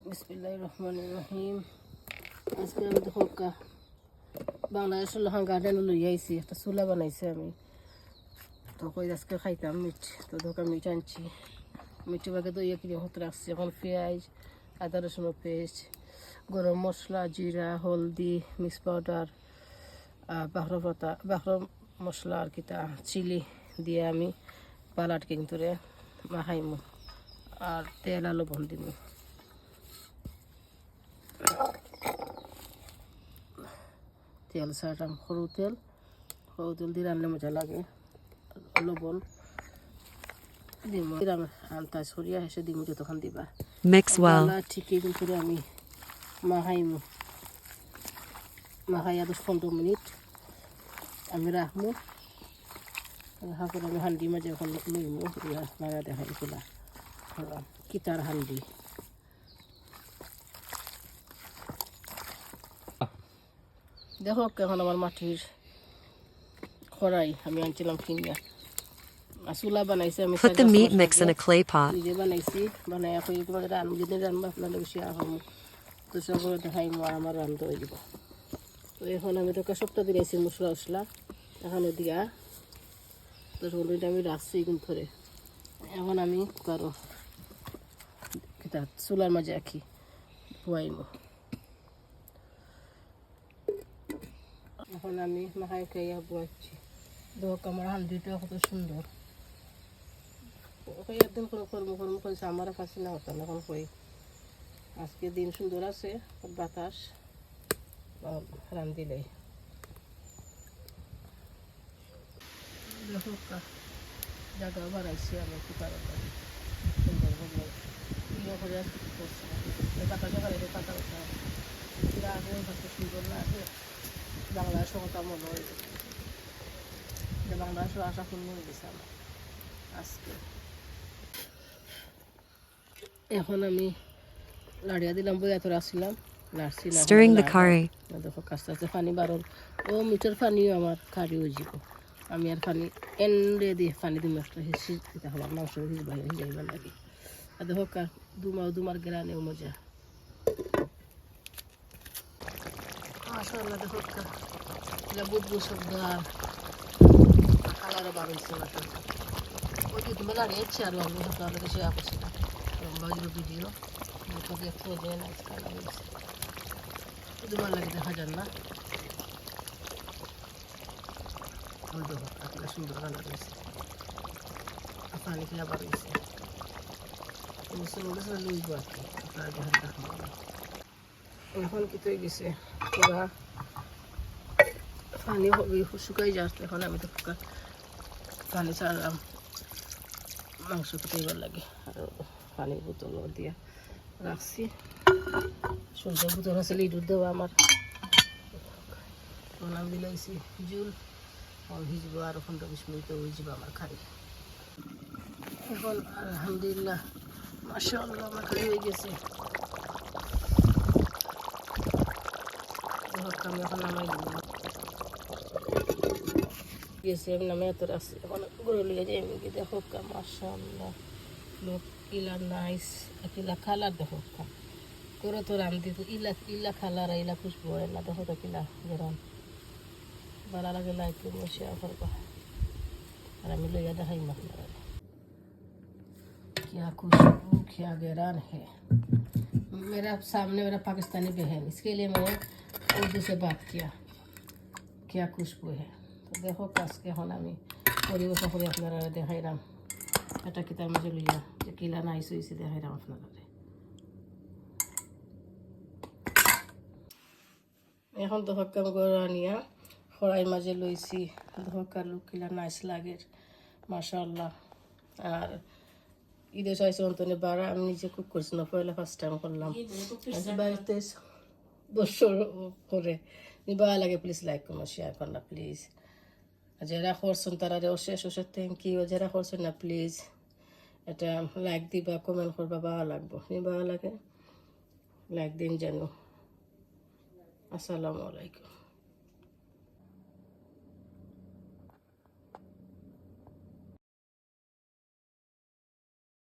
বিসমিল্লাহির রহমানির রহিম। আজকে আমি দেখো বাংলাদেশের লোহান গার্ডেন লই আইছি, একটা চুলা বানাইছি আমি। তো কই আজকে খাইতাম মিট, তো ধোকা মিট আনছি। মিটের বাগে দই কিনে হতে রাখছি। এখন পেঁয়াজ, আদা রসুনের পেস্ট, গরম মশলা, জিরা, হলদি, মিক্স পাউডার, বাখর মশলা আর কিতা চিলি দিয়ে আমি পালাটকে কিন্তু মাখাইমু আর তেল আলু বন দিমু। তেল ছাড়াম, সরু তেল দিয়ে রান্না মজা লাগে। লবণ দিম, আন্তাজ সরিয়া হেসে দিমু যতক্ষণ দিবা। Mix well. ঠিকই কিন্তু আমি মাখাইয়া 10-15 মিনিট আমি রাখবো। রাখার পরে আমি হান্ডি মাঝে এখন লইমু, লাগা দেখাই খোলা কিতার হান্ডি। দেখো এখন আমার মাটির খড়াই আমি আনছিলাম কিনিয়া। চুলা বানাইছি আমি। Put the meat mix in a clay pot. নিজে বানাইছি, বানাই এখন তোমাকে যদি রান্না আপনাদের বেশি আহম তো সব দেখাই আমার রান্ধতে হয়ে যাব। তো এখন আমি তোকে সপ্তাহ দিয়েছি মশলা এখানে দিয়া 10 মিনিট আমি রাখছি কিন্তু ধরে। এখন আমি কারো চুলার মাঝে আঁকি ধোয়াইব। এখন আমি মাখাই খাইয়া বয়াচ্ছি। দেখ আমার হান্ডিটা কত সুন্দর। একদিন কর্ম করেছে আমার কাছে না হতাম, এখন কই আজকে দিন সুন্দর আছে, বাতাস রান্ধিলে জায়গা বাড়াইছি আমি কুকারের বাড়ি সুন্দর ইয়ে করে করছি। পাতা জোগাড়ে পাতা আগে হয়তো সুন্দর লাগে। বাংলাদেশের কথা মনে হয়ে গেছে, বাংলাদেশের আশা পূর্ণ হয়ে গেছে আমার আজকে। এখন আমি লাড়িয়া দিলাম, বইয়া তো রাখছিলাম, Stirring the curry. দেখো আস্তে আস্তে পানি বারণ। ও মিটার পানিও আমার খারি হয়ে যাব। আমি আর পানি এন্ডে দিয়ে পানি দিম একটা হিসিতে হলাম, মাংস হিসাইবার লাগে। আর দেখো দুমার গ্রানেও মজা। মাশাআল্লাহ দেখো এটা বুদবুদ শব্দ আর কালারে বার হয়েছে। মাশাআল্লাহ ওই যে তুমি দাঁড়িয়েছি আর আমি আপনাদের কাছে আসছি না লম্বা ভিডিও তোকে একটু দেয় না কালার হয়েছে। দুবার লাগে দেখা যান না। ওই দেখো আপনার সুন্দর কালার হয়েছে, পানি খেলা বার হয়েছে। লুইব আর কি আপনার দেখা দেখাবো। এখন কি তো গেছে পুরা পানি শুকাই যাচ্ছে। এখন আমি তো পানি ছাড়লাম, মাংস ফুটাইবার লাগে। আর পানির বোতল দিয়া রাখছি, সূর্যের বোতল আছে লিডুর দেওয়া আমার। নাম দিলাইছি জুল ভিজবো, আর 15-20 মিনিট ভিজবো আমার খারি। এখন আলহামদুলিল্লাহ মাশাআল্লাহ আমার খারি হয়ে গেছে। আমি এখন নামাই দিব গেছি, আমি নামে এত রাখছি। এখন গরু লিগে যাই আমি। দেখো মাশাআল্লাহ লোক কিলা নাইস, কিলা কালার দেখো করে তো রান্ধি তো ইলা কালার ইলা খুশবু হয় না। দেখো তো কিলা গরম ভালো লাগে, লাইক শেয়ার করবা। আর আমি লইয়া দেখাই আপনারা क्या खुशबू क्या गैरान है। मेरा सामने मेरा पाकिस्तानी बहन, इसके लिए मैंने उर्दू से बात किया, क्या खुशबू है। तो देखो कास के हन আমি পরিবেশন করে আপনারা দেখাইলাম। এটা কি তার মাঝে লইয়া যে কিলা নাইস হয়েছে দেখাইলাম আপনারা। এখন দহকাম গড়া নিয়া খড়াই মাঝে লইছি। দহকার লোক কিলা নাইস লাগে মাশাআল্লাহ। আর ঈদের চাইছে অন্তনে বাড়া আমি নিজে কুক করছি না, পয়লা ফার্স্ট টাইম করলাম। বাড়িতে বছর করে ভালো লাগে। প্লিজ লাইক করুন, শেয়ার করুন না প্লিজ। যারা করছেন তারা অশেষ থ্যাংক ইউ। যারা করছেন না প্লিজ এটা লাইক দিবা, কমেন্ট করবা, ভালো লাগবো। ভালো লাগে লাইক দিন জানো। আসসালামু আলাইকুম।